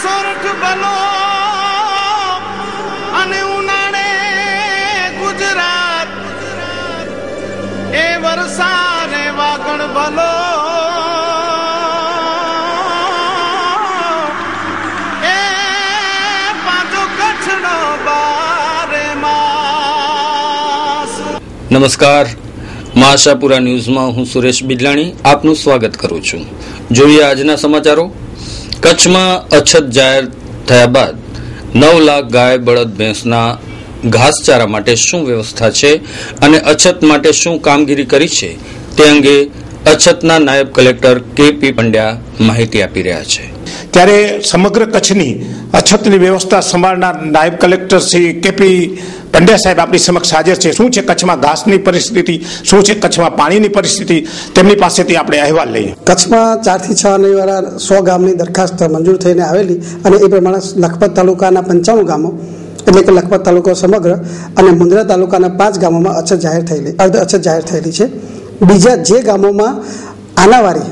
સોરઠ બલો અને ઉનાળે ગુજરાત એ વરસાદે વાગણ બલો એ પાછો કચ્છનો બારે માસ। નમસ્કાર, આશાપુરા ન્યૂઝમાં હું સુરેશ બિદલાણી આપનું સ્વાગત કરું છું। જોઈએ આજના સમાચારો। કચ્છમાં અછત જાહેર થયા બાદ 9 લાખ ગાય બળદ ભેંસના ઘાસચારા માટે શું વ્યવસ્થા છે અને અછત માટે શું કામગીરી કરી છે તે અંગે અછતના નાયબ કલેક્ટર કે.પી. પંડ્યા માહિતી આપી રહ્યા છે। ત્યારે સમગ્ર કચ્છની અછતની વ્યવસ્થા સંભાળનાર નાયબ કલેક્ટર શ્રી કે.પી. પંડ્યા સાહેબ આપણી સમક્ષ હાજર છે। શું છે કચ્છમાં ઘાસની પરિસ્થિતિ, શું છે કચ્છમાં પાણીની પરિસ્થિતિ, તેમની પાસેથી આપણે અહેવાલ લઈએ। કચ્છમાં 4 થી 6 નવેવાળા 100 ગામની દરખાસ્ત મંજૂર થઈને આવેલી અને એ પ્રમાણે લખપત તાલુકાના 55 ગામો એટલે કે લખપત તાલુકો સમગ્ર અને મુંદ્રા તાલુકાના 5 ગામોમાં અછત જાહેર થયેલી છે। બીજા જે ગામોમાં આનાવારી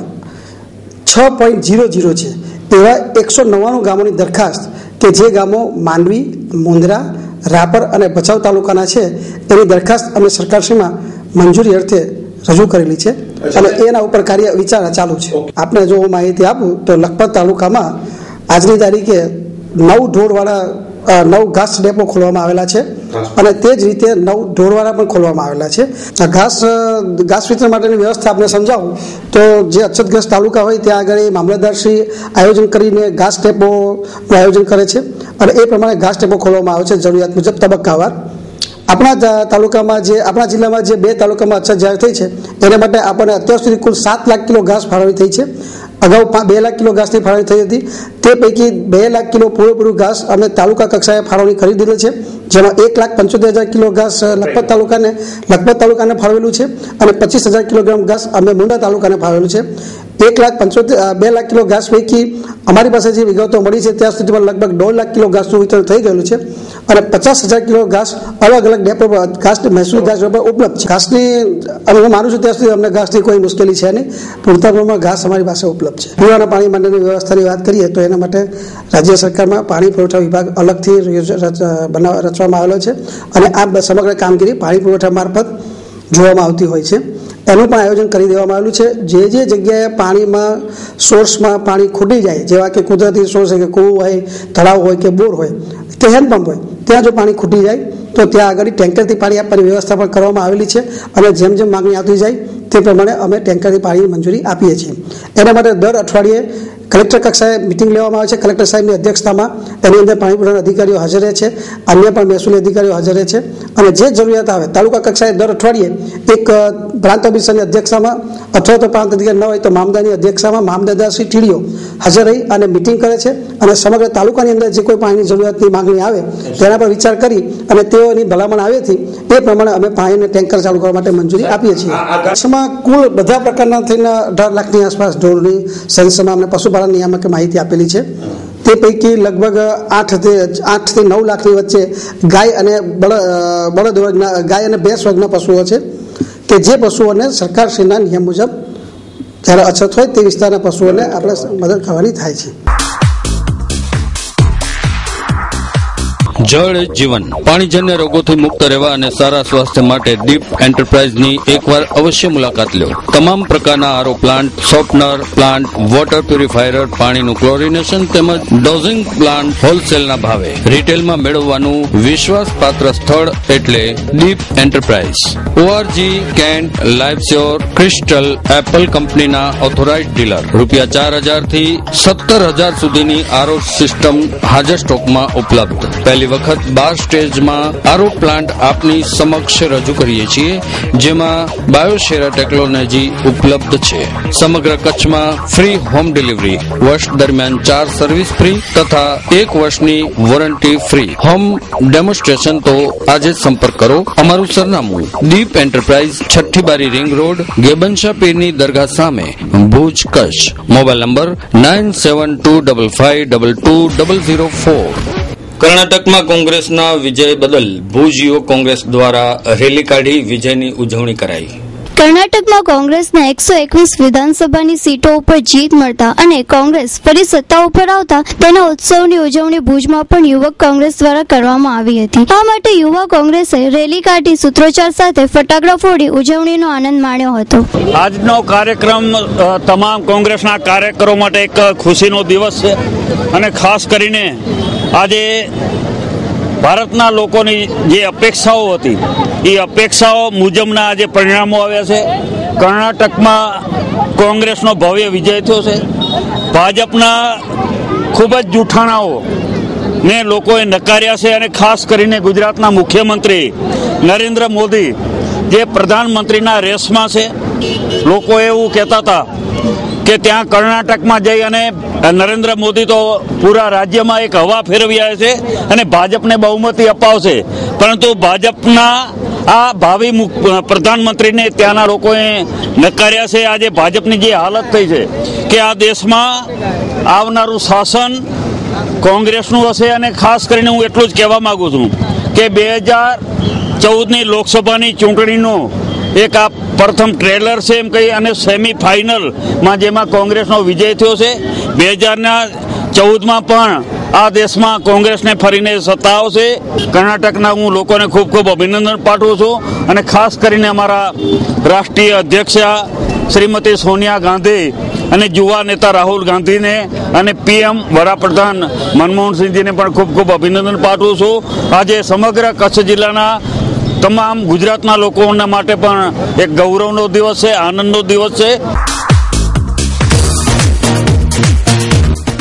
6.00 છે એવા 199 ગામોની દરખાસ્ત કે જે ગામો માંડવી, મુંદ્રા, રાપર અને ભચાઉ તાલુકાના છે એની દરખાસ્ત અમે સરકારશ્રીમાં મંજૂરી અર્થે રજૂ કરેલી છે અને એના ઉપર કાર્ય વિચારણા ચાલુ છે। આપને જો હું માહિતી આપું તો લખપત તાલુકામાં આજની તારીખે 9 ઢોરવાળા 9 ઘાસ ડેપો ખોલવામાં આવેલા છે અને તે જ રીતે 9 ઢોરવાળા પણ ખોલવામાં આવેલા છે। ઘાસ વિતરણ માટેની વ્યવસ્થા આપણે સમજાવું તો જે અછતગ્રસ્ત તાલુકા હોય ત્યાં આગળ મામલતદારશ્રી આયોજન કરીને ઘાસ ડેપોનું આયોજન કરે છે અને એ પ્રમાણે ઘાસ ડેપો ખોલવામાં આવે છે જરૂરિયાત મુજબ તબક્કાવાર। આપણા જિલ્લામાં જે 2 તાલુકામાં અછત જાહેર થઈ છે એના માટે આપણને અત્યાર સુધી કુલ 7 લાખ કિલો ઘાસ ફાળવણી થઈ છે। અગાઉ 2 લાખ કિલો ઘાસની ફાળવણી થઈ હતી, તે પૈકી 2 લાખ કિલો પૂરેપૂરું ઘાસ અમે તાલુકા કક્ષાએ ફાળવણી કરી દીધેલ છે, જેમાં 1,75,000 કિલો ઘાસ લખપત તાલુકાને ફાળવેલું છે અને 25,000 કિલોગ્રામ ઘાસ અમે મુંદ્રા તાલુકાને ફાળવેલું છે। 2 લાખ કિલો ઘાસ પૈકી અમારી પાસે જે વિગતો મળી છે ત્યાં સુધીમાં લગભગ 1.5 લાખ કિલો ઘાસનું વિતરણ થઈ ગયેલું છે અને 50,000 કિલો ઘાસ અલગ અલગ ડેપો ઘાસ મહેસૂલ ઘાસ ઉપલબ્ધ છે। ઘાસની હું માનું છું ત્યાં સુધી અમને ઘાસની કોઈ મુશ્કેલી છે નહીં, પૂરતા પ્રમાણમાં ઘાસ અમારી પાસે ઉપલબ્ધ છે। પીવાના પાણી માટેની વ્યવસ્થાની વાત કરીએ તો એના માટે રાજ્ય સરકારમાં પાણી પુરવઠા વિભાગ અલગથી રચવામાં આવેલો છે અને આ સમગ્ર કામગીરી પાણી પુરવઠા મારફત જોવામાં આવતી હોય છે। એનું પણ આયોજન કરી દેવામાં આવેલું છે। જે જગ્યાએ પાણીમાં સોર્સમાં પાણી ખૂટી જાય, જેવા કે કુદરતી સોર્સ હોય કે કૂવો હોય, તળાવ હોય કે બોર હોય કે હેન્ડપંપ હોય, ત્યાં જો પાણી ખૂટી જાય તો ત્યાં આગળ ટેન્કરથી પાણી આપવાની વ્યવસ્થા પણ કરવામાં આવેલી છે અને જેમ જેમ માંગણી આવતી જાય તે પ્રમાણે અમે ટેન્કરથી પાણીની મંજૂરી આપીએ છીએ। એના માટે દર અઠવાડિયે કલેક્ટર કક્ષાએ મિટિંગ લેવામાં આવે છે, કલેક્ટર સાહેબની અધ્યક્ષતામાં। એની અંદર પાણી પુરવઠાના અધિકારીઓ હાજર રહે છે, અન્ય પણ મહેસૂલી અધિકારીઓ હાજર રહે છે અને જે જરૂરિયાત આવે તાલુકા કક્ષાએ દર અઠવાડિયે એક પ્રાંત ઓફિસરની અધ્યક્ષતામાં અથવા તો પ્રાંત અધિકારી ન હોય તો મામદાની અધ્યક્ષતામાં મામલતદારશ્રી ટીડીઓ હાજર રહી અને મિટિંગ કરે છે અને સમગ્ર તાલુકાની અંદર જે કોઈ પાણીની જરૂરિયાતની માંગણી આવે તેના પર વિચાર કરી અને તેઓની ભલામણ આવેથી એ પ્રમાણે અમે પાણીને ટેન્કર ચાલુ કરવા માટે મંજૂરી આપીએ છીએ। કચ્છમાં કુલ બધા પ્રકારના થઈને 18 લાખની આસપાસ ઢોરની સેન્સરમાં અમને પશુપાલન નિયામકે માહિતી આપેલી છે। તે પૈકી લગભગ 8 થી 9 લાખની વચ્ચે ગાય અને ભેંસ વર્ગના પશુઓ છે કે જે પશુઓને સરકારશ્રીના નિયમ મુજબ જ્યારે અછત હોય તે વિસ્તારના પશુઓને આપણે મદદ કરવાની થાય છે। જળ એ જીવન, પાણીજન્ય રોગોથી મુક્ત રહેવા અને સારા સ્વાસ્થ્ય માટે દીપ એન્ટરપ્રાઇઝની એકવાર અવશ્ય મુલાકાત લો। તમામ પ્રકારના RO plant, softener plant, water purifier, પાણીનું ક્લોરિનેશન તેમજ ડોઝિંગ પ્લાન્ટ હોલસેલના ભાવે રિટેલમાં મેળવવાનું વિશ્વાસપાત્ર સ્થળ એટલે Deep enterprise. ORG, Kent, Lifesure, Crystal, Apple કંપનીના ઓથોરાઇઝડ ડીલર। ₹4,000 થી 17,000 સુધીની આરઓ સિસ્ટમ હાજર સ્ટોકમાં ઉપલબ્ધ। પહેલી વખત 12 સ્ટેજમાં આરઓ પ્લાન્ટ આપની સમક્ષ રજૂ કરીએ છીએ, જેમાં બાયોશેરા ટેકનોલોજી ઉપલબ્ધ છે। સમગ્ર કચ્છમાં ફ્રી હોમ ડિલિવરી, વર્ષ દરમિયાન 4 સર્વિસ ફ્રી તથા 1 વર્ષની વોરંટી ફ્રી। હોમ ડેમોન્સ્ટ્રેશન તો આજે જ સંપર્ક કરો। અમારું સરનામું દીપ એન્ટરપ્રાઇઝ, 6ઠી બારી રિંગ રોડ, ગેબનશા પીરની દરગાહ સામે, ભુજ, કચ્છ। Mobile number 9725522004। કર્ણાટકમાં કોંગ્રેસના વિજય બદલ ભુજ યુવક કોંગ્રેસ દ્વારા રેલી કાઢી વિજયની ઉજવણી કરાઈ। કર્ણાટકમાં કોંગ્રેસના 121 વિધાનસભાની સીટો ઉપર જીત મળતા અને કોંગ્રેસ ફરી સત્તા ઉપર આવતા તેના ઉત્સવની ઉજવણી ભુજમાં પણ યુવક કોંગ્રેસ દ્વારા કરવામાં આવી હતી. આ માટે યુવા કોંગ્રેસે રેલી કાઢી સૂત્રોચ્ચાર સાથે ફટાકડા ફોડી ઉજવણીનો આનંદ માણ્યો હતો. આજનો કાર્યક્રમ તમામ કોંગ્રેસના કાર્યકરો માટે એક ખુશીનો દિવસ છે અને ખાસ કરીને આજે ભારતના લોકોની જે અપેક્ષાઓ હતી એ અપેક્ષાઓ મુજબના આજે પરિણામો આવ્યા છે. કર્ણાટકમાં કોંગ્રેસનો ભવ્ય વિજય થયો છે. ભાજપના ખૂબ જ જૂઠાણાઓ ને લોકોએ નકાર્યા છે અને ખાસ કરીને ગુજરાતના મુખ્યમંત્રી નરેન્દ્ર મોદી જે પ્રધાનમંત્રીના રેસમાં છે. લોકો એવું કહેતા હતા કે ત્યાં કર્ણાટકમાં જઈ અને નરેન્દ્ર મોદી તો પૂરા રાજ્યમાં એક હવા ફેરવી આવે છે અને ભાજપને બહુમતી અપાવશે, પરંતુ ભાજપના આ ભાવિ પ્રધાનમંત્રીને ત્યાંના લોકોએ નકાર્યા છે. આજે ભાજપની જે હાલત થઈ છે કે આ દેશમાં આવનારું શાસન કોંગ્રેસનું હશે. અને ખાસ કરીને હું એટલું જ કહેવા માંગુ છું કે 2014ની લોકસભાની ચૂંટણીનું એક આ પ્રથમ ટ્રેલર છે એમ કહી અને સેમીફાઇનલમાં જેમાં કોંગ્રેસનો વિજય થયો છે. 2014માં પણ આ દેશમાં કોંગ્રેસને ફરીને સત્તા આવશે. કર્ણાટકના હું લોકોને ખૂબ ખૂબ અભિનંદન પાઠવું છું અને ખાસ કરીને અમારા રાષ્ટ્રીય અધ્યક્ષા શ્રીમતી સોનિયા ગાંધી અને યુવા નેતા રાહુલ ગાંધીને અને પીએમ વડાપ્રધાન મનમોહનસિંહજીને પણ ખૂબ ખૂબ અભિનંદન પાઠવું છું. આજે સમગ્ર કચ્છ જિલ્લાના તમામ ગુજરાતના લોકોના માટે પણ એક ગૌરવનો દિવસ છે, આનંદનો દિવસ છે.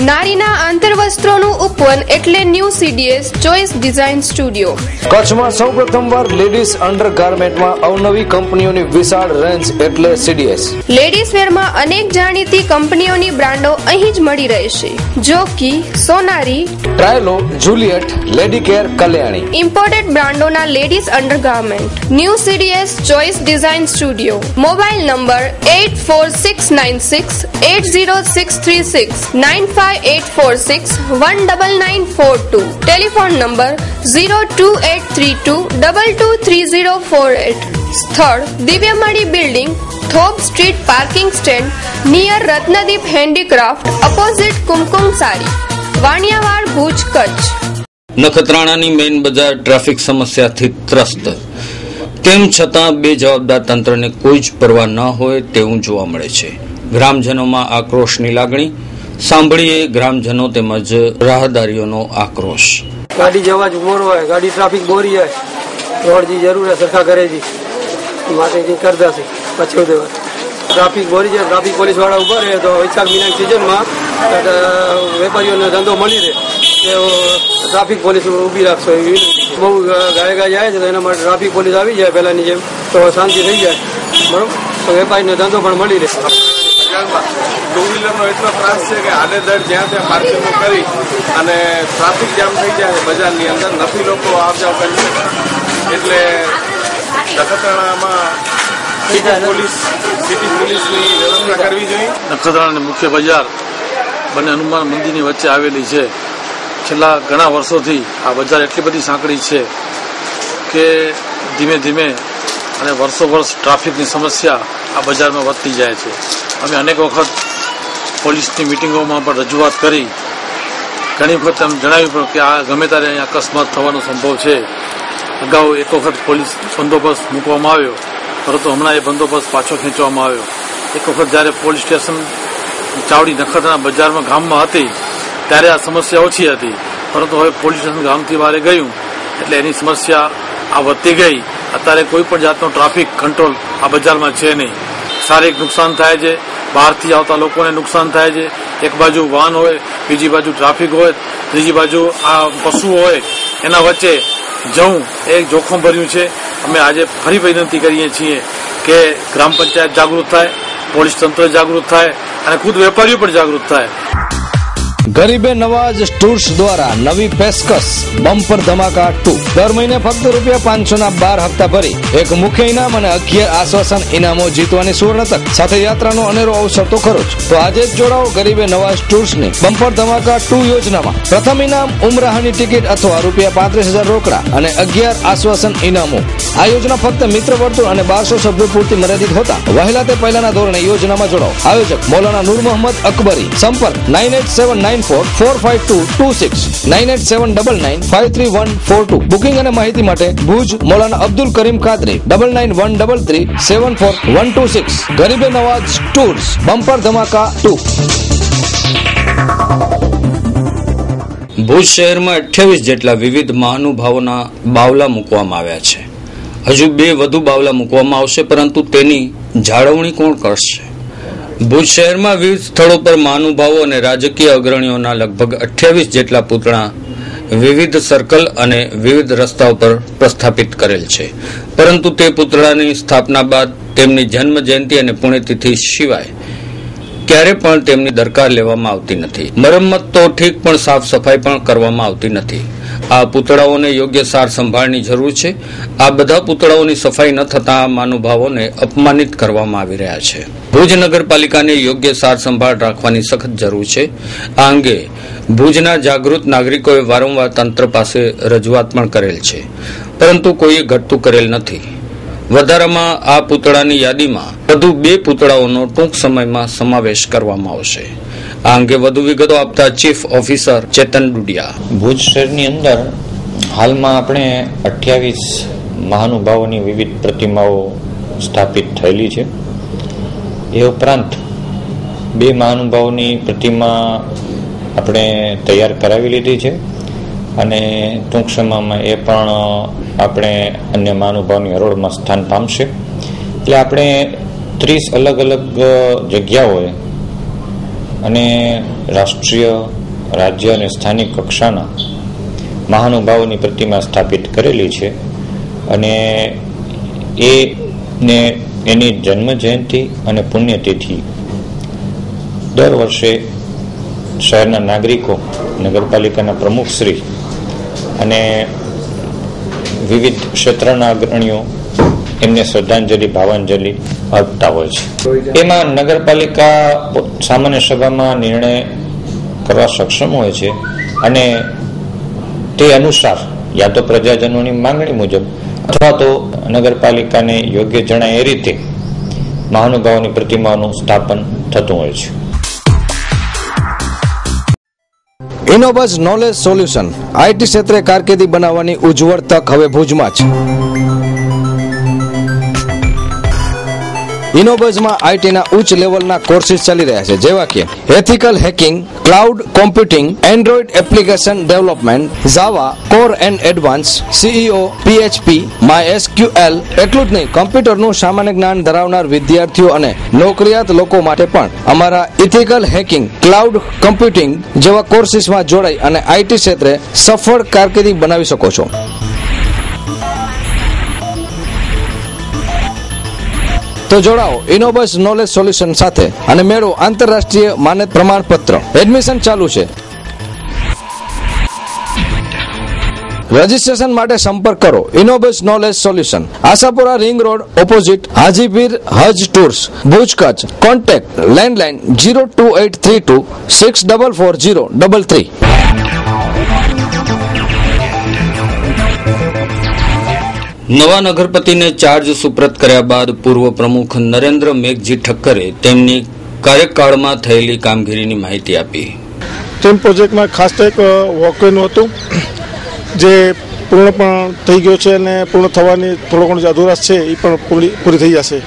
નારીના આંતરવસ્ત્રોનું ઉપવન એટલે new CDS choice design studio. કચ્છમાં સૌપ્રથમવાર લેડીઝ અંડરગાર્મેન્ટમાં અવનવી કંપનીઓની વિશાળ રેન્જ એટલે સીડીએસ. લેડીઝ વેરમાં અનેક જાણીતી કંપનીઓની બ્રાન્ડો અહીં જ મળી રહેશે. જોકી, સોનારી, ટ્રાયલો, Juliet, lady care, Kalyani. Imported બ્રાન્ડોના ladies undergarment. New CDS choice design studio. Mobile number 8469680636 9584619942. Telephone number 0283223048. સ્થળ દિવ્યમણી બિલ્ડિંગ, થોપ street, parking stand near Ratnadeep handicraft, opposite Kumkum sari, Vaniyavad, Bhuj, Kutch. નખત્રાણાની મેઇન બજાર ટ્રાફિક સમસ્યાથી ત્રસ્ત, તેમ છતાં બેજવાબદાર તંત્રને કોઈ જ પરવા ન હોય તેવું જોવા મળે છે. ગ્રામજનોમાં આક્રોશની લાગણી. સાંભળીએ ગ્રામજનો તેમજ રાહદારીઓનો આક્રોશ. ગાડી જવા જ મોર હોય, ગાડી ટ્રાફિક બોરી હોય, રોડ જી જરૂર સરખા કરે જી માટે કરતા છે પછો દેવા. ટ્રાફિક બોરી છે, ટ્રાફિક પોલીસ વાળા ઉભા રહે તો વૈશાખ મહિનાની સિઝનમાં વેપારીઓને ધંધો મળી રહે કે ટ્રાફિક પોલીસ ઊભી રાખશો એવી બહુ ગાયગા જાય છે તો એના માટે ટ્રાફિક પોલીસ આવી જાય પહેલાની જેમ તો શાંતિ થઈ જાય. બરોબર, તો વેપારીને ધંધો પણ મળી રહે. ટુ વ્હીલરનો એટલો ત્રાસ છે કે આડેધડ જ્યાં ત્યાં પાર્કિંગ કરી અને ટ્રાફિક જામ થઈ જાય બજારની અંદર, નથી લોકો આવ જાવ કરી શકે. એટલે નખત્રાણામાં સિટી પોલીસની વ્યવસ્થા કરવી જોઈએ. નખત્રાણાની મુખ્ય બજાર બંને હનુમાન મંદિરની વચ્ચે આવેલી છે. છેલ્લા ઘણા વર્ષોથી આ બજાર એટલી બધી સાંકડી છે કે ધીમે ધીમે અને વર્ષો વર્ષ ટ્રાફિકની સમસ્યા આ બજારમાં વધતી જાય છે. અમે અનેક વખત પોલીસની મિટિંગોમાં પણ રજૂઆત કરી, ઘણી વખત એમ જણાવ્યું પણ કે આ ગમે ત્યારે અહીંયા અકસ્માત થવાનો સંભવ છે. અગાઉ એક વખત પોલીસ બંદોબસ્ત મૂકવામાં આવ્યો, પરંતુ હમણાં એ બંદોબસ્ત પાછો ખેંચવામાં આવ્યો. એક વખત જ્યારે પોલીસ સ્ટેશન ચાવડી નખત્રાણા બજારમાં ગામમાં હતી ત્યારે આ સમસ્યા ઓછી હતી, પરંતુ હવે પોલીસ સ્ટેશન ગામથી બહાર ગયું એટલે એની સમસ્યા આ વધતી ગઈ. અત્યારે કોઈ પણ જાતનો ટ્રાફિક કંટ્રોલ આ બજારમાં છે નહીં. શારીરિક નુકસાન થાય છે, બહારથી આવતા લોકોને નુકસાન થાય છે. એક બાજુ વાહન હોય, બીજી બાજુ ટ્રાફિક હોય, ત્રીજી બાજુ આ પશુ હોય, એના વચ્ચે જવું એ જોખમ ભર્યું છે. અમે આજે ફરી વિનંતી કરીએ છીએ કે ગ્રામ પંચાયત જાગૃત થાય, પોલીસ તંત્ર જાગૃત થાય અને ખુદ વેપારીઓ પણ જાગૃત થાય. ગરીબે નવાજ ટૂર્સ દ્વારા નવી પેશકશ બમ્પર ધમાકા 2 દર મહિને ફક્ત ₹500 ના 12 હપ્તા ભરી એક મુખ્ય ઇનામ અને 11 આશ્વાસન ઇનામો જીતવાની સુવર્ણ તક સાથે યાત્રાનો અનેરો અવસર તો ખરો જ. તો આજે જ જોડાઓ ગરીબે નવાજ ટૂર્સની બમ્પર ધમાકા 2 યોજનામાં. પ્રથમ ઇનામ ઉમરાહની ટિકિટ અથવા ₹35,000 રોકડા અને 11 આશ્વાસન ઇનામો. આ યોજના ફક્ત મિત્ર વર્તુળ અને 1200 સભ્યો પૂરતી મર્યાદિત હોતા વહેલા તે પહેલાના ધોરણે યોજનામાં જોડાઓ. આયોજક મૌલાના નૂર મોહમ્મદ અકબરી. સંપર્ક 987994452226 9879953142. બુકિંગ અને માહિતી માટે ભુજ મૌલાના અબ્દુલ કરીમ કાદરી 9913374126. ગરીબે નવાજ ટૂર્સ બમ્પર ધમાકા 2. ભુજ શહેરમાં 28 જેટલા વિવિધ મહાનુભાવોના બાવલા મૂકવામાં આવ્યા છે. હજુ 2 વધુ બાવલા મૂકવામાં આવશે, પરંતુ તેની જાળવણી કોણ કરશે? ભુજ શહેરમાં વિવિધ સ્થળો પર મહાનુભાવો અને રાજકીય અગ્રણીઓના લગભગ 28 જેટલા પૂતળા વિવિધ સર્કલ અને વિવિધ રસ્તાઓ પર પ્રસ્થાપિત કરેલ છે, પરંતુ તે પૂતળાની સ્થાપના બાદ તેમની જન્મ જયંતિ અને પુણ્યતિથિ સિવાય ક્યારે પણ તેમની દરકાર લેવામાં આવતી નથી. મરમ્મત તો ઠીક, પણ સાફ સફાઈ પણ કરવામાં આવતી નથી. આ પૂતળાઓને યોગ્ય સાર સંભાળની જરૂર છે. આ બધા પૂતળાઓની સફાઈ ન થતા મહાનુભાવોને અપમાનિત કરવામાં આવી રહ્યા છે. ભુજ નગરપાલિકાને યોગ્ય સાર સંભાળ રાખવાની સખત જરૂર છે. આ અંગે ભુજના જાગૃત નાગરિકોએ વારંવાર તંત્ર પાસે રજૂઆત પણ કરેલ છે, પરંતુ કોઈએ ઘટતું કરેલ નથી. વધારામાં આ પૂતળાની યાદીમાં વધુ 2 પૂતળાઓનો ટૂંક સમયમાં સમાવેશ કરવામાં આવશે. આ અંગે વધુ વિગતો આપતા ચીફ ઓફિસર ચેતન ડુડિયા. ભુજ શહેરની અંદર હાલમાં આપણે 28 મહાનુભાવોની વિવિધ પ્રતિમાઓ સ્થાપિત થયેલી છે. એ ઉપરાંત 2 મહાનુભાવોની પ્રતિમા આપણે તૈયાર કરાવી લીધી છે અને ટૂંક સમયમાં એ પણ આપણે અન્ય મહાનુભાવની હરોળમાં સ્થાન પામશે. એટલે આપણે 30 અલગ અલગ જગ્યાઓએ અને રાષ્ટ્રીય, રાજ્ય અને સ્થાનિક કક્ષાના મહાનુભાવોની પ્રતિમા સ્થાપિત કરેલી છે અને એની જન્મ જયંતિ અને પુણ્યતિથિ દર વર્ષે શહેરના નાગરિકો, નગરપાલિકાના પ્રમુખશ્રી અને વિવિધ ક્ષેત્રના અગ્રણીઓ એમને શ્રદ્ધાંજલિ, ભાવાંજલિ અર્પતા હોય છે. એમાં નગરપાલિકા સામાન્ય સભામાં નિર્ણય કરવા સક્ષમ હોય છે અને તે અનુસાર યા તો પ્રજાજનોની માંગણી મુજબ અથવા તો નગરપાલિકાને યોગ્ય જણાય એ રીતે મહાનુભાવોની પ્રતિમાઓનું સ્થાપન થતું હોય છે. ઇનોબઝ નોલેજ સોલ્યુશન આઈટી ક્ષેત્રે કારકિર્દી બનાવવાની ઉજ્જવળ તક હવે ભુજમાં જ. ઇનોબઝમાં આઈટીના ઉચ્ચ લેવલના કોર્સિસ ચાલી રહ્યા છે, જેવા કે ethical hacking, cloud computing, Android application development, Java core and advance, CEO, PHP, માયએસક્યુએલ. એટલું જ નહીં, કમ્પ્યુટરનું સામાન્ય જ્ઞાન ધરાવનાર વિદ્યાર્થીઓ અને નોકરિયાત લોકો માટે પણ અમારા એથિકલ હેકિંગ, ક્લાઉડ કમ્પ્યુટિંગ જેવા કોર્સિસમાં જોડાઈ અને આઈટી ક્ષેત્રે સફળ કારકિર્દી બનાવી શકો છો. તો જોડાઓ ઇનોબઝ નોલેજ સોલ્યુશન સાથે અને મેળવો આંતરરાષ્ટ્રીય માન્યતા પ્રમાણપત્ર. એડમિશન ચાલુ છે. રજીસ્ટ્રેશન માટે સંપર્ક કરો Innobuzz knowledge solution, Ashapura ring road opposite Hajipir Hajj tours, Bhuj Kutch. Contact landline 02832 644033. નવા નગરપતિને ચાર્જ સુપ્રત કર્યા બાદ પૂર્વ પ્રમુખ નરેન્દ્ર મેઘજી ઠક્કરે તેમની કાર્યકાળમાં થયેલી કામગીરીની માહિતી આપી. ટીમ પ્રોજેક્ટમાં ખાસ તો એક વોકવેનું હતું જે પૂર્ણ પણ થઈ ગયો છે અને પૂર્ણ થવાની થોડો ઘણો જે અધુરાશ છે એ પણ પૂરી થઈ જશે.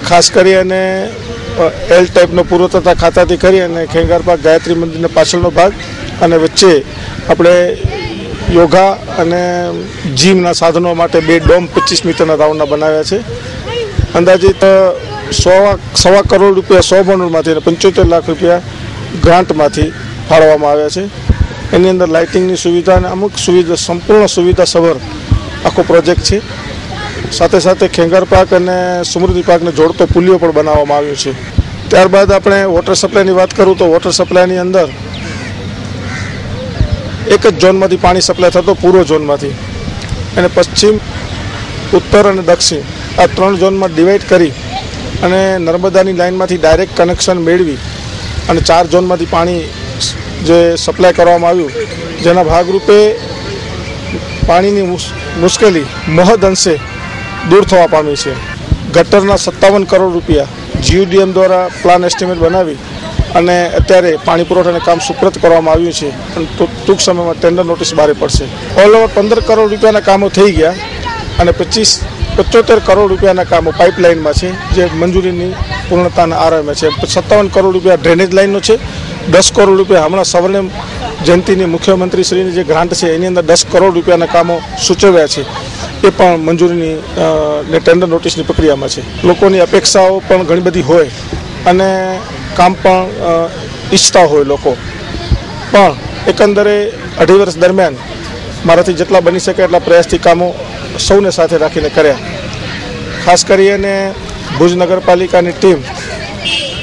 ખાસ કરી અને એલ ટાઈપનો પૂરો થતા ખાતાથી કરી અને ખેંગાર પાર્ક ગાયત્રી મંદિરનો પાછળનો ભાગ અને વચ્ચે આપણે યોગા અને જીમના સાધનો માટે 2 ડોમ 25 મીટરના રાઉન્ડના બનાવ્યા છે. અંદાજિત ₹1.25 કરોડ 100 બોન્ડમાંથી અને 75 લાખ રૂપિયા ગ્રાન્ટમાંથી ફાળવવામાં આવ્યા છે. એની અંદર લાઇટિંગની સુવિધા અને અમુક સુવિધા, સંપૂર્ણ સુવિધા સભર આખો પ્રોજેક્ટ છે. સાથે સાથે ખેંગાર પાર્ક અને સમૃદ્ધિ પાર્કને જોડતો પુલિયો પણ બનાવવામાં આવ્યો છે. ત્યારબાદ આપણે વોટર સપ્લાયની વાત કરું તો વોટર સપ્લાયની અંદર એક જ ઝોનમાંથી પાણી સપ્લાય થતો, પૂર્વ ઝોનમાંથી, અને પશ્ચિમ, ઉત્તર અને દક્ષિણ આ 3 ઝોનમાં ડિવાઈડ કરી અને નર્મદાની લાઇનમાંથી ડાયરેક્ટ કનેક્શન મેળવી અને 4 ઝોનમાંથી પાણી જે સપ્લાય કરવામાં આવ્યું, જેના ભાગરૂપે પાણીની મુશ્કેલી મહદ અંશે દૂર થવા પામી છે. ગટરના 57 કરોડ રૂપિયા GUDM દ્વારા પ્લાન એસ્ટિમેટ બનાવી અને અત્યારે પાણી પુરવઠાને કામ સુપ્રત કરવામાં આવ્યું છે. ટૂંક સમયમાં ટેન્ડર નોટિસ બહાર પડશે. ઓલ ઓવર 15 કરોડ રૂપિયાના કામો થઈ ગયા અને 75 કરોડ રૂપિયાના કામો પાઇપલાઇનમાં છે, જે મંજૂરીની પૂર્ણતાના આરંભે છે. 57 કરોડ રૂપિયા ડ્રેનેજ લાઇનનો છે. 10 કરોડ રૂપિયા હમણાં સ્વર્ણિમ જયંતિની મુખ્યમંત્રીશ્રીની જે ગ્રાન્ટ છે એની અંદર 10 કરોડ રૂપિયાના કામો સૂચવ્યા છે, એ પણ મંજૂરીની ટેન્ડર નોટિસની પ્રક્રિયામાં છે. લોકોની અપેક્ષાઓ પણ ઘણી બધી હોય અને કામ પણ ઈચ્છતા હોય લોકો, પણ એકંદરે 2.5 વર્ષ દરમિયાન મારાથી જેટલા બની શકે એટલા પ્રયાસથી કામો સૌને સાથે રાખીને કર્યા. ખાસ કરીને ભુજ નગરપાલિકાની ટીમ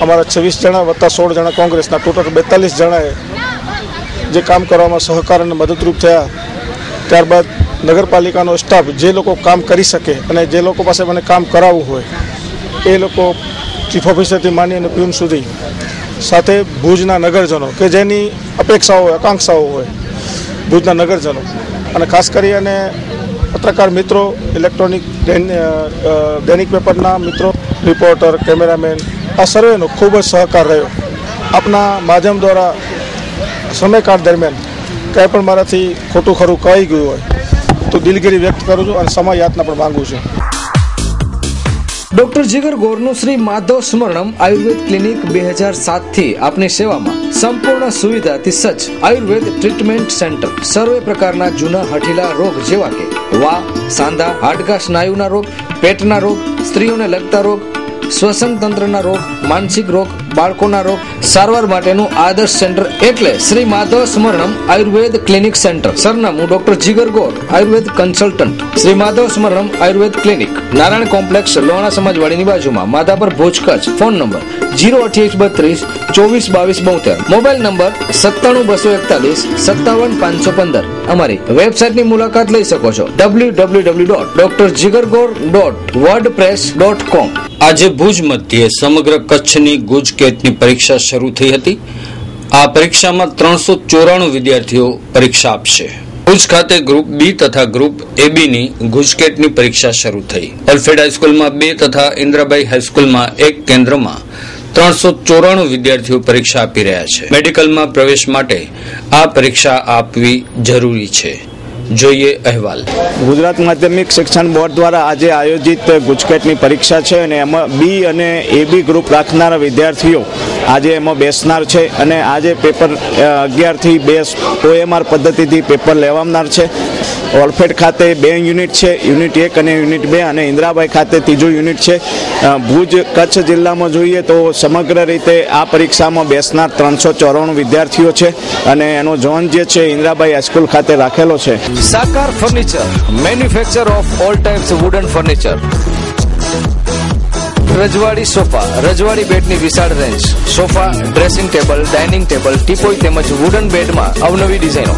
અમારા 26 જણા વત્તા 16 જણા કોંગ્રેસના ટોટલ 42 જણાએ જે કામ કરવામાં સહકાર અને મદદરૂપ થયા. ત્યારબાદ નગરપાલિકાનો સ્ટાફ જે લોકો કામ કરી શકે અને જે લોકો પાસે મને કામ કરાવવું હોય એ લોકો ચીફ ઓફિસરથી માંડી અને પ્યુન સુધી, સાથે ભુજના નગરજનો કે જેની અપેક્ષાઓ હોય, આકાંક્ષાઓ હોય, ભુજના નગરજનો અને ખાસ કરી અને પત્રકાર મિત્રો, ઇલેક્ટ્રોનિક દૈનિક પેપરના મિત્રો, રિપોર્ટર, કેમેરામેન, આ સર્વેનો ખૂબ જ સહકાર રહ્યો. આપના માધ્યમ દ્વારા સમયકાળ દરમિયાન કંઈ પણ મારાથી ખોટું ખરું કહી ગયું હોય તો દિલગીરી વ્યક્ત કરું છું અને સમય યાતના પણ માંગુ છું. ડોક્ટર જીગર ગોરનું શ્રી માધવ સ્મરણમ આયુર્વેદ ક્લિનિક 2007 થી આપની સેવામાં સંપૂર્ણ સુવિધાથી સજ્જ આયુર્વેદ ટ્રીટમેન્ટ સેન્ટર. સર્વે પ્રકારના જૂના હઠીલા રોગ જેવા કે વા, સાંધા, હાડકા, સ્નાયુના રોગ, પેટના રોગ, સ્ત્રીઓને લગતા રોગ, શ્વસન તંત્રના રોગ, માનસિક રોગ, બાળકોના રોગ સારવાર માટેનું આદર્શ સેન્ટર એટલે શ્રી માધવ સ્મરણમ આયુર્વેદ ક્લિનિક સેન્ટર. સરનામું doctor Jigar Gor Ayurveda consultant, Shri Madhav Smaranam Ayurveda clinic, Narayan complex, Lona સમાજવાડીની બાજુમાં, Madhapar, Bhuj, Kutch. Phone number 02832 242272, mobile number 972441 અમારી વેબસાઇટની મુલાકાત લઈ શકો છો www.drjigargor.wordpress.com. આજે ભુજ મધ્યે સમગ્ર કચ્છની ગુજકેટની પરીક્ષા શરૂ થઈ હતી. આ પરીક્ષામાં 394 વિદ્યાર્થીઓ પરીક્ષા આપશે. ભુજ ખાતે ગ્રુપ બી તથા ગ્રુપ એબીની ગુજકેટની પરીક્ષા શરૂ થઈ. અલ્ફ્રેડ હાઈસ્કૂલમાં 2 તથા ઇન્દ્રાબાઈ હાઈસ્કૂલમાં 1 કેન્દ્રમાં 394 વિદ્યાર્થીઓ પરીક્ષા આપી રહ્યા છે. મેડિકલમાં પ્રવેશ માટે આ પરીક્ષા આપવી જરૂરી છે. જોઈએ અહેવાલ. ગુજરાત માધ્યમિક શિક્ષણ બોર્ડ દ્વારા આજે આયોજિત ગુજકેટની પરીક્ષા છે અને એમાં બી અને એબી ગ્રુપ રાખનારા વિદ્યાર્થીઓ આજે એમાં બેસનાર છે અને આજે પેપર 11 થી 2 OMR પદ્ધતિથી પેપર લેવાનાર છે. ઓલફેડ ખાતે 2 યુનિટ છે, યુનિટ 1 અને યુનિટ 2, અને ઇન્દ્રાબાઈ ખાતે 3જું યુનિટ છે. ભુજ કચ્છ જિલ્લામાં જોઈએ તો સમગ્ર રીતે આ પરીક્ષામાં બેસનાર 394 વિદ્યાર્થીઓ છે અને એનો ઝોન જે છે ઇન્દ્રાબાઈ હાઈસ્કૂલ ખાતે રાખેલો છે. સાકાર furniture, manufacture of all types wooden furniture, રજવાડી સોફા, રજવાડી બેડની વિશાળ range, sofa, dressing table, dining table, teapoy તેમજ વુડન બેડમાં અવનવી ડિઝાઇનો.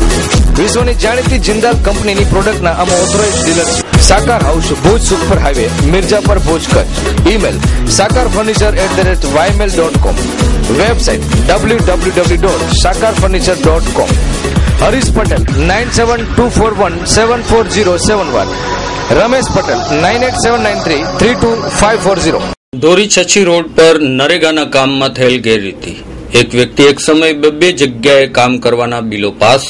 વિશ્વની જાણીતી જિંદાલ કંપનીની પ્રોડક્ટના અમે ઓથોરાઇઝ ડીલર છે. સાકાર house, Bhuj Sukhpar highway, Mirjapar, Bhuj, Kutch. Email sakarfurniture@ymail.com. Website www.sakarfurniture.com. Harish Patel 9724174071, Ramesh Patel 9879332540. ધોરી છછી રોડ પર નરેગાના કામમાં થયેલ ગેરરીતિ. એક વ્યક્તિ એક સમયે 2 જગ્યાએ કામ કરવાના બિલો પાસ.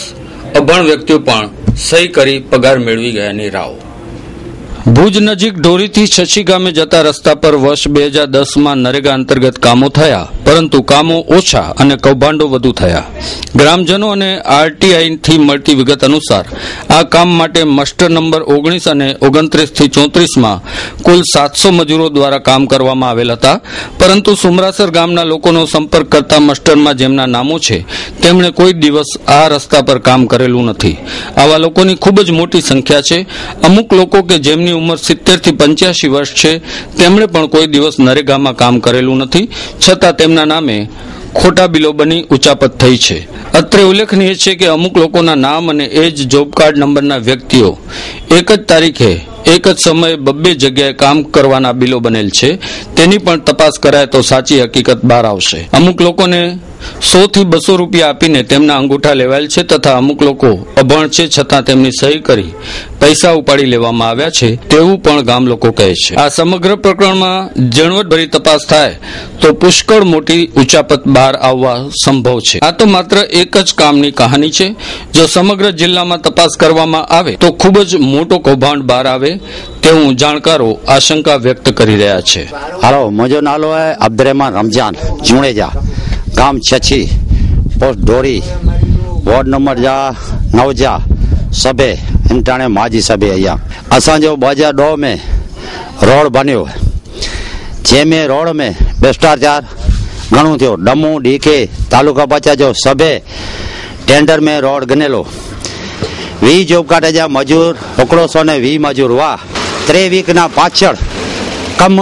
અભણ વ્યક્તિઓ પણ સહી કરી પગાર મેળવી ગયાની રાવ. ભુજ નજીક ઢોરીથી છછી ગામે જતા રસ્તા પર વર્ષ 2010માં નરેગા અંતર્ગત કામો થયા, પરંતુ કામો ઓછા અને કૌભાંડો વધુ થયા. ગ્રામજનો અને આરટીઆઈથી મળતી વિગત અનુસાર આ કામ માટે મસ્ટર નંબર 19 અને 29 થી 34માં કુલ 700 મજૂરો દ્વારા કામ કરવામાં આવેલ હતા, પરંતુ સુમરાસર ગામના લોકોનો સંપર્ક કરતા મસ્ટરમાં જેમના નામો છે તેમણે કોઈ દિવસ આ રસ્તા પર કામ કરેલું નથી. આવા લોકોની ખૂબ જ મોટી સંખ્યા છે. અમુક લોકો કે જેમની ઉંમર 70 થી 85 વર્ષ છે તેમણે પણ કોઈ દિવસ નરેગામાં કામ કરેલું નથી, છતાં તેમના નામે ખોટા બિલો બની ઉચાપત થઈ છે. અત્રે ઉલ્લેખનીય છે કે અમુક લોકોના નામ અને એજ જોબ કાર્ડ નંબરના વ્યક્તિઓ એક જ તારીખે એક જ સમયે બબ્બે જગ્યાએ કામ કરવાના બિલો બનેલ છે. તેની પણ તપાસ કરાય તો સાચી હકીકત બહાર આવશે. અમુક લોકોને 100 થી 200 રૂપિયા આપીને તેમના અંગૂઠા લેવાયેલ છે તથા અમુક લોકો અભણ છે છતાં તેમની સહી કરી પૈસા ઉપાડી લેવામાં આવ્યા છે તેવું પણ ગામ લોકો કહે છે. આ સમગ્ર પ્રકરણમાં ઝીણવટભરી તપાસ થાય તો પુષ્કળ મોટી ઉચાપત બહાર આવવા સંભવ છે. આ તો માત્ર એક જ કામની કહાની છે. જો સમગ્ર જિલ્લામાં તપાસ કરવામાં આવે તો ખૂબ જ મોટો કૌભાંડ બહાર આવે તેવું જાણકારો આશંકા વ્યક્ત કરી રહ્યા છે. हेलो मुझो नालो है अब्दुर्रहमान रमजान जुणेजा गाम छछी पोस्ट डोरी वार्ड नंबर जा 9 जा सभे इंटाणे माजी सभे अया असांजो 2002 में रोड बन्यो जंहिंमें रोड में भ्रष्टाचार घणो थियो. डमू डीके तालुका पचा जो सभे टेंडर में रोड गनेलो 20 जॉब कार्ड जा मजूर 120 मजूर हुआ 3 वीक ना पाछड़ कम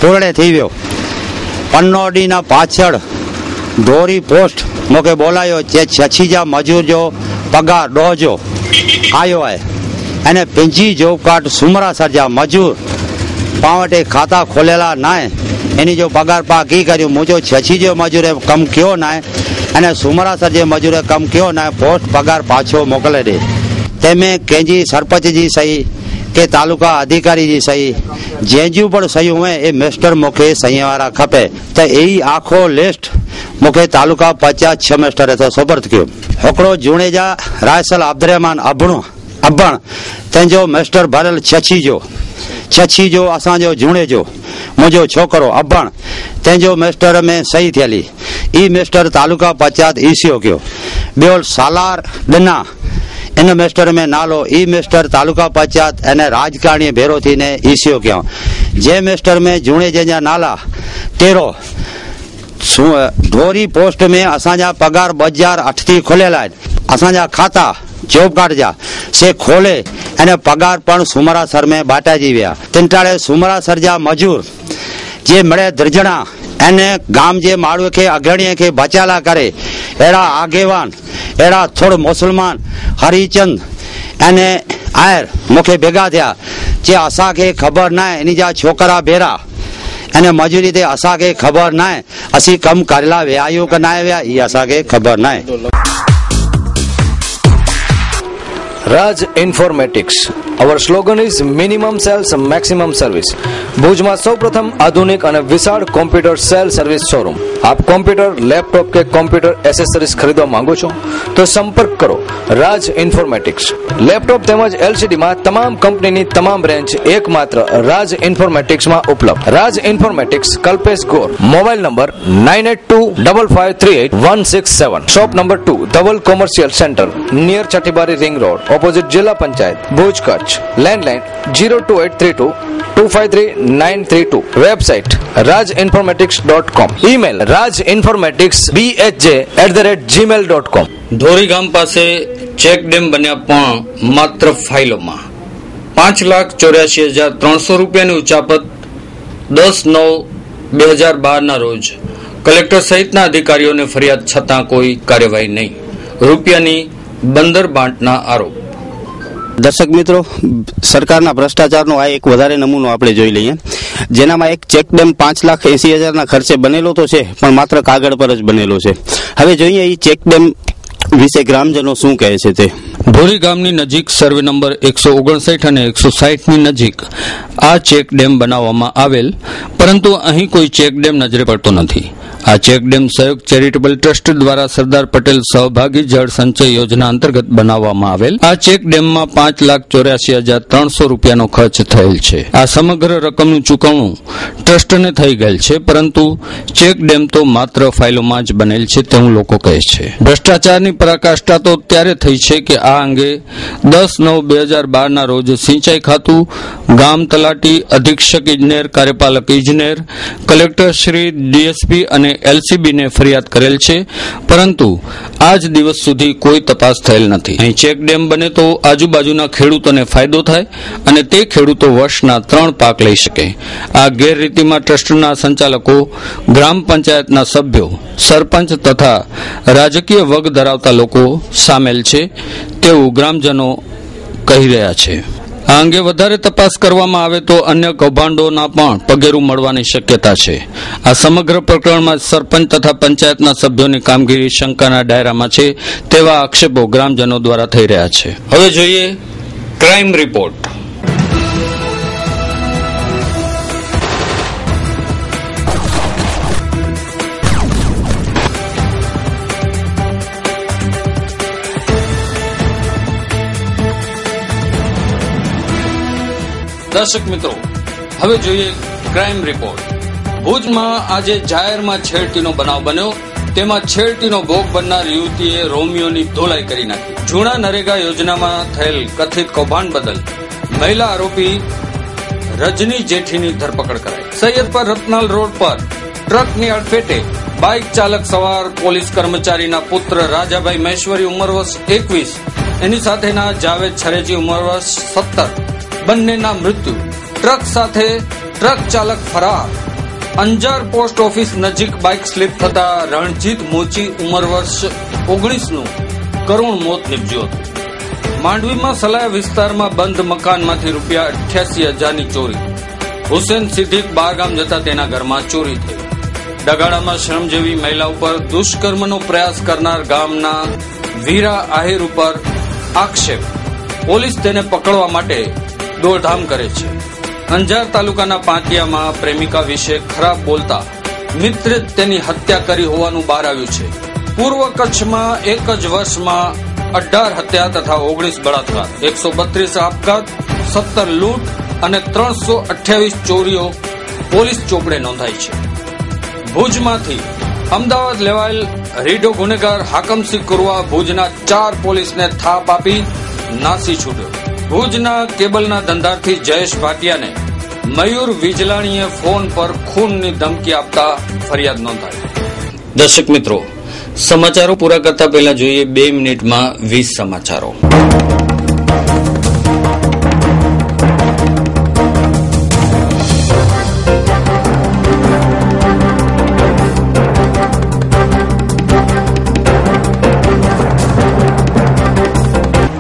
पूर्ण थी वियो. 15 डी ना पाछड़ धोरी पोस्ट मूंखे बोलायो जे छछी जा मजूर जो पगार 2 जो आयो है अने 5 जॉब कार्ड सुमरासर जा मजूर पावटे खाता खोलेला ना एनी जो पगार पा की कर्यो मुझो छछी जो मजूरे कम क्यों ना अने सुमरासर जे मजूरे कम क्यों ना पोस्ट पगार पाछो मोकले दे. तेमें कंहिंजी सरपंच जी सही के तालुका अधिकारी जी सही जंहिंजूं पण सहियूं हुए ए मिस्टर मूंखे सही वारा खपे त यही आखो लिस्ट मूंखे तालुका 56 मिस्टर तो सुपर्द कयो. हिकिड़ो जुणेजा रायसल अब्दुर्रहमान अबण तंहिंजो मिस्टर भरल छछी जो असांजो जुणे जो मुंहिंजो छोकिरो अबण तंहिंजो मिस्टर में सही थियली ई मिस्टर तालुका 50 ईसियो कयो. ॿियो सालार ॾिना इन मिस्टर में नालो ई मिस्टर तालुका 50 ऐं राजकाणी भेरो थीने ईसियो कयो. जे मिस्टर में जुणे जंहिंजा नाला 13 ढोरी पोस्ट में असांजा पगार 2008 थी खुलियल आहिनि. असांजा खाता जॉब कार्ड जा से खोले ऐं पगार पण सुमरासर में बाटाइजी विया. तिनटाड़े सुमरासर जा मजूर जे मिड़े दर्जणा ऐं गाम जे माण्हू खे अगणीअ खे बचाला करे अहिड़ा आगेवान अहिड़ा थोड़ मुसलमान हरिचंद ऐं आयर मूंखे भेगा थिया जे असांखे ख़बर न आहे इन जा छोकरा भेरा ऐं मजूरी ते असांखे ख़बर न आहे असीं कमु करेला विया आहियूं की न विया इहा असांखे ख़बर न आहे. Raj informatics our slogan is minimum sales maximum service. ભુજમાં સૌપ્રથમ આધુનિક અને વિશાળ કોમ્પ્યુટર સેલ સર્વિસ શોરૂમ. આપ કોમ્પ્યુટર લેપટોપ કે કોમ્પ્યુટર એસેસરીઝ ખરીદવા માંગો છો તો સંપર્ક કરો રાજ ઇન્ફોર્મેટિક્સ. લેપટોપ તેમજ એલસીડીમાં તમામ કંપનીની તમામ બ્રાન્ચ એકમાત્ર રાજ ઇન્ફોર્મેટિક્સમાં ઉપલબ્ધ. Raj informatics Kalpesh Gor. Mobile number 9825538167. Shop number 2 Dhaval commercial centre near Chhathibari ring road opposite જિલ્લા panchayat Bhuj Kutch. Landline 02832 253 932. Website rajinformatics.com. Email rajinformaticsbhj@gmail.com. ધોરી ગામ પાસે ચેક ડેમ બન્યા પણ માત્ર ફાઇલોમાં 5,84,300 રૂપિયાની ઉચાપત 10/9/2012 રોજ કલેક્ટર સહિતના અધિકારીઓને ફરિયાદ છતાં કોઈ કાર્યવાહી નહીં. રૂપિયાની બંદર બાંટના આરોપ. દર્શક મિત્રો, સરકારના ભ્રષ્ટાચારનો આ એક વધારે નમૂનો આપણે જોઈ લઈએ, જેનામાં એક ચેક ડેમ 5,80,000ના ખર્ચે બનેલો તો છે પણ માત્ર કાગળ પર જ બનેલો છે. હવે જોઈએ એ ચેક ડેમ વિશે ગ્રામજનો શું કહે છે તે. ધોરી ગામની નજીક સર્વે નંબર 159 અને 160ની નજીક આ ચેક ડેમ બનાવવામાં આવેલ, પરંતુ અહીં કોઈ ચેક ડેમ નજરે પડતો નથી. આ ચેક ડેમ સંયુક્ત ચેરિટેબલ ટ્રસ્ટ દ્વારા સરદાર પટેલ સહભાગી જળ સંચય યોજના અંતર્ગત બનાવવામાં આવેલ આ ચેક ડેમમાં 5,84,300 રૂપિયાનો ખર્ચ થયેલ છે. આ સમગ્ર રકમનું ચૂકવણું ટ્રસ્ટને થઈ ગયેલ છે, પરંતુ ચેક ડેમ તો માત્ર ફાઇલોમાં જ બનેલ છે તેવું લોકો કહે છે. ભ્રષ્ટાચારની પરાકાષ્ઠા તો ત્યારે થઈ છે કે આ અંગે 10/9/2012 રોજ સિંચાઈ ખાતું, ગામ તલાટી, અધિક્ષક ઇજનેર, કાર્યપાલક ઇજનેર, કલેક્ટર શ્રી, ડીએસપી અને એલસીબીને ફરિયાદ કરેલ છે, પરંતુ આજ દિવસ સુધી કોઈ તપાસ થયેલ નથી. અહીં ચેકડેમ બને તો આજુબાજુના ખેડૂતોને ફાયદો થાય અને તે ખેડૂતો વર્ષના 3 પાક લઈ શકે. આ ગેરરીતિમાં ટ્રસ્ટના સંચાલકો, ગ્રામ પંચાયતના સભ્યો, સરપંચ તથા રાજકીય વગ ધરાવતા લોકો સામેલ છે તેવું ગ્રામજનો કહી રહ્યા છે. આ અંગે વધારે તપાસ કરવામાં આવે તો અન્ય કૌભાંડોના પણ પગેરું મળવાની શક્યતા છે. આ સમગ્ર પ્રકરણમાં સરપંચ તથા પંચાયતના સભ્યોની કામગીરી શંકાના દાયરામાં છે તેવા આક્ષેપો ગ્રામજનો દ્વારા થઈ રહ્યા છે. હવે જોઈએ ક્રાઇમ રિપોર્ટ. દર્શક મિત્રો, હવે જોઈએ ક્રાઇમ રિપોર્ટ. ભુજમાં આજે જાહેરમાં છેડતીનો બનાવ બન્યો. તેમાં છેડતીનો ભોગ બનનાર યુવતીએ રોમિયોની ધોલાઈ કરી નાખી. જૂના નરેગા યોજનામાં થયેલ કથિત કૌભાંડ બદલ મહિલા આરોપી રજની જેઠીની ધરપકડ કરાઈ. સૈયદપર રત્નાલ રોડ પર ટ્રકની અડફેટે બાઇક ચાલક સવાર પોલીસ કર્મચારીના પુત્ર રાજાભાઈ મહેશ્વરી ઉંમર વર્ષ 21, એની સાથેના જાવેદ છરેજી ઉંમર વર્ષ 17 બંનેના મૃત્યુ. ટ્રક સાથે ટ્રક ચાલક ફરાર. અંજાર પોસ્ટ ઓફિસ નજીક બાઇક સ્લીપ થતા રણજીત મોચી ઉંમર વર્ષ 19નું કરુણ મોત નીપજ્યું હતું. માંડવીમાં સલાયા વિસ્તારમાં બંધ મકાનમાંથી ₹88,000ની ચોરી. હુસેન સિદ્દીક બહારગામ જતા તેના ઘરમાં ચોરી થઈ. ડગાડામાં શ્રમજીવી મહિલા ઉપર દુષ્કર્મનો પ્રયાસ કરનાર ગામના વીરા આહિર ઉપર આક્ષેપ. પોલીસ તેને પકડવા માટે દોડધામ કરે છે. અંજાર તાલુકાના પાંતિયામાં પ્રેમિકા વિશે ખરાબ બોલતા મિત્રે તેની હત્યા કરી હોવાનું બહાર આવ્યું છે. પૂર્વ કચ્છમાં એક જ વર્ષમાં 18 હત્યા તથા 19 બળાત્કાર, 132 આપઘાત, 17 લૂંટ અને 328 ચોરીઓ પોલીસ ચોપડે નોંધાઈ છે. ભુજમાંથી અમદાવાદ લેવાયેલ રીઢો ગુનેગાર હાકમસિંહ કુરવા ભુજના 4 પોલીસને થાપ આપી નાસી છૂટ્યો. ભુજના કેબલના ધંધાર્થી જયેશ ભાટિયાને મયુર વિજલાણીએ ફોન પર ખૂનની ધમકી આપતા ફરિયાદ નોંધાઈ. દર્શક મિત્રો, સમાચારો પૂરા કરતા પહેલા જોઈએ 2 મિનિટમાં 20 સમાચારો.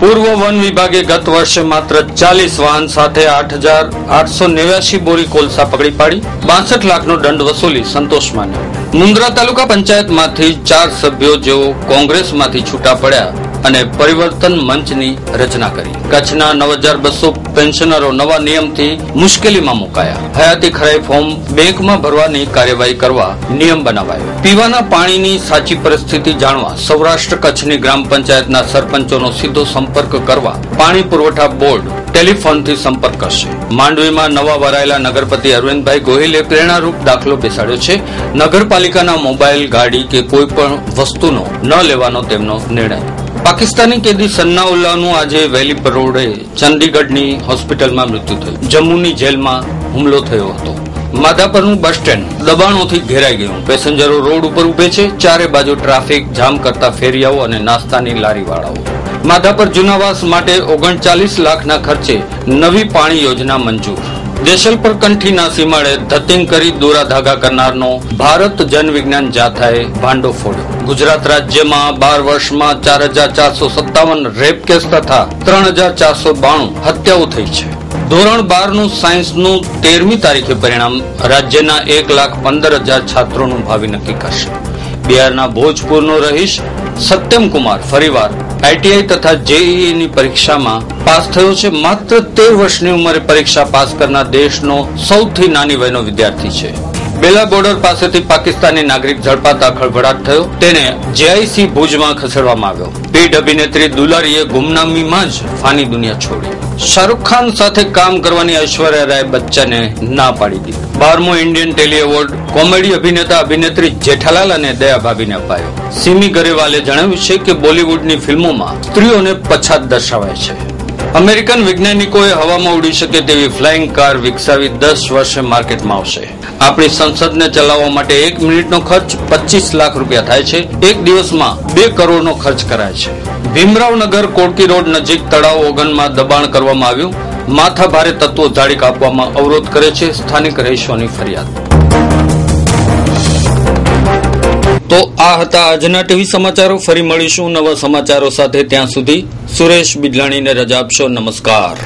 પૂર્વ વન વિભાગે ગત વર્ષે માત્ર 40 વાહન સાથે 8,889 બોરી કોલસા પકડી પાડી 62 લાખનો દંડ વસૂલી સંતોષ માન્યો. મુન્દ્રા તાલુકા પંચાયતમાંથી 4 સભ્યો જેઓ કોંગ્રેસમાંથી છૂટા પડ્યા અને પરિવર્તન મંચની રચના કરી. કચ્છના 9,200 પેન્શનરો નવા નિયમથી મુશ્કેલીમાં મુકાયા. હયાતી ખરાઈ ફોર્મ બેંકમાં ભરવાની કાર્યવાહી કરવા નિયમ બનાવાયો. પીવાના પાણીની સાચી પરિસ્થિતિ જાણવા સૌરાષ્ટ્ર કચ્છની ગ્રામ પંચાયતના સરપંચોનો સીધો સંપર્ક કરવા પાણી પુરવઠા બોર્ડ ટેલિફોનથી સંપર્ક કરશે. માંડવીમાં નવા વરાયેલા નગરપતિ અરવિંદભાઈ ગોહિલે પ્રેરણારૂપ દાખલો બેસાડ્યો છે. નગરપાલિકાના મોબાઈલ, ગાડી કે કોઈ પણ વસ્તુનો ન લેવાનો તેમનો નિર્ણય. પાકિસ્તાની કેદી સન્નાઉલ્લાહનું આજે વહેલી પરોઢે ચંદીગઢની હોસ્પિટલમાં મૃત્યુ થયું. જમ્મુની જેલમાં હુમલો થયો હતો. માધાપરનું બસ સ્ટેન્ડ દબાણોથી ઘેરાઈ ગયું. પેસેન્જરો રોડ ઉપર ઉભે છે. ચારે બાજુ ટ્રાફિક જામ કરતા ફેરિયાઓ અને નાસ્તાની લારીવાળાઓ. માધાપર જૂનાવાસ માટે 39 લાખના ખર્ચે નવી પાણી યોજના મંજૂર. દેશલપર કંઠીના સીમાડે ધતિંગ કરી દોરા ધાગા કરનારનો ભારત જન વિજ્ઞાન જાથાએ ભાંડો ફોડ્યો. ગુજરાત રાજ્યમાં 12 વર્ષમાં 4,457 રેપ કેસ તથા 3,492 હત્યાઓ થઈ છે. ધોરણ 12નું સાયન્સનું 13મી તારીખે પરિણામ રાજ્યના 1,15,000 છાત્રોનું ભાવિ નક્કી કરશે. બિહારના ભોજપુરનો રહીશ સત્યમ કુમાર ફરીવાર આઈટીઆઈ તથા જેઈઈની પરીક્ષામાં પાસ થયો છે. માત્ર 13 વર્ષની ઉંમરે પરીક્ષા પાસ કરનાર દેશનો સૌથી નાની વયનો વિદ્યાર્થી છે. બેલા બોર્ડર પાસેથી પાકિસ્તાની નાગરિક ઝડપાતા ખળભળાટ થયો. તેને જેઆઈસી ભુજમાં ખસેડવામાં આવ્યો. પીઢ અભિનેત્રી દુલારીએ ગુમનામીમાં જ ફાની દુનિયા છોડી. શાહરૂખ ખાન સાથે કામ કરવાની ઐશ્વર્યા રાય બચ્ચને ના પાડી દીધી. 12મો ઇન્ડિયન ટેલી એવોર્ડ કોમેડી અભિનેતા અભિનેત્રી જેઠાલાલ અને દયા ભાભીને અપાયો. સિમી ગરેવાલે જણાવ્યું છે કે બોલિવૂડની ફિલ્મોમાં સ્ત્રીઓને પછાત દર્શાવાય છે. અમેરિકન વૈજ્ઞાનિકોએ હવામાં ઉડી શકે તેવી ફ્લાઇંગ કાર વિકસાવી 10 વર્ષે માર્કેટમાં આવશે. આપણી સંસદને ચલાવવા માટે 1 મિનિટનો ખર્ચ 25 લાખ રૂપિયા થાય છે. એક દિવસમાં 2 કરોડનો ખર્ચ કરાય છે. ભીમરાવનગર કોડકી રોડ નજીક તળાવ ઓગનમાં દબાણ કરવામાં આવ્યું. માથા ભારે તત્વો જાળી કાપવામાં અવરોધ કરે છે. સ્થાનિક રહીશોની ફરિયાદ. તો આ હતા આજના ટીવી સમાચારો. ફરી મળીશું નવા સમાચારો સાથે. ત્યાં સુધી સુરેશ બિદલાણીને રજા આપશો. નમસ્કાર.